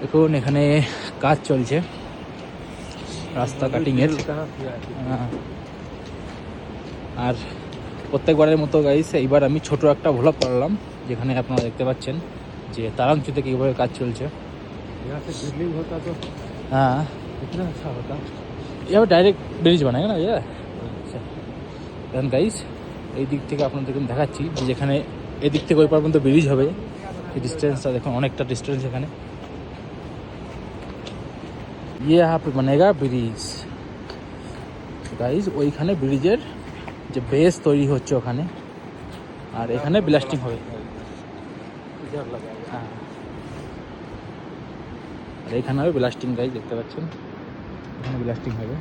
দেখুন এখানে কাজ চলছে রাস্তা কাটিং এর। আর প্রত্যেকবারের মতো গাইস এইবার আমি ছোট একটা ভ্লগ করলাম, যেখানে আপনারা দেখতে পাচ্ছেন যে তারাংচুতে কীভাবে কাজ চলছে। হ্যাঁ এবার ডাইরেক্ট ব্রিজ বানায় না আচ্ছা। এখন গাইস এই দিক থেকে আপনাদেরকে দেখাচ্ছি যে যেখানে এদিক থেকে ওই পর্যন্ত ব্রিজ হবে, সেই ডিস্টেন্সটা দেখুন, অনেকটা ডিস্টেন্স এখানে। यहाँ पे बनेगा ব্রিজ গাইজ, ওইখানে ব্রিজের যে বেস তৈরি হচ্ছে ওখানে, আর এখানে ব্লাস্টিং হবে। হ্যাঁ আর এখানে হবে ব্লাস্টিং গাইজ, দেখতে পাচ্ছেন এখানে ব্লাস্টিং হবে।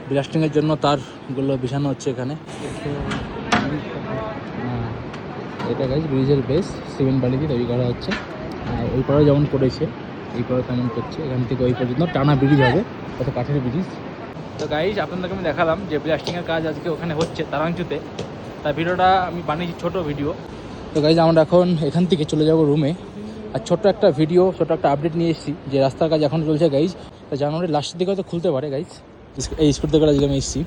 ব্লাস্টিংয়ের জন্য তারগুলো বিছানো হচ্ছে এখানে। হ্যাঁ এটা গাইজ ব্রিজের বেস সিমেন্ট বালি দিয়ে তৈরি করা হচ্ছে। আর ওই পাড়াও যেমন করেছে এই পাড়াও তেমন করছে, এখান থেকে ওই পর্যন্ত টানা ব্রিজ হবে, কত কাঠের ব্রিজ। তো গাইজ আপনাদেরকে আমি দেখালাম যে ব্লাস্টিংয়ের কাজ আজকে ওখানে হচ্ছে তারাংচুতে। তার ভিডিওটা আমি বানিয়েছি ছোটো ভিডিও। তো গাইজ আমরা এখন এখান থেকে চলে যাব রুমে। আর ছোট্ট একটা ভিডিও, ছোটো একটা আপডেট নিয়ে এসেছি যে রাস্তার কাজ এখন চলছে গাইজ। তো জানুয়ারির লাস্টের দিকে হয়তো খুলতে পারে গাইজ। এই স্পিড থেকে আজকে আমি এসেছি।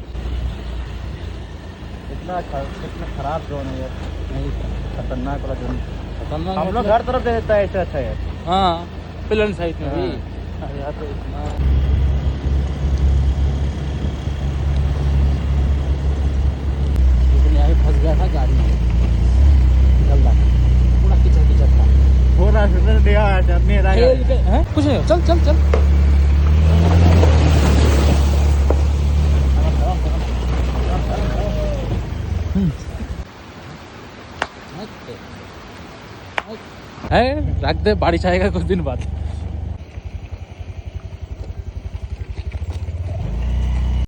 খারাপ জোন खतरनाक वाला जोन, खतरनाक हम लोग हर तरफ देता है ऐसा अच्छा है। हाँ प्लेन साइड में भी यहाँ तो इतना लेकिन यहाँ फंस गया था गाड़ी, चल रहा पूरा कीचड़ कीचड़ था। थोड़ा कुछ नहीं, चल चल चल है रख दे, बारिश आएगा कुछ दिन बाद।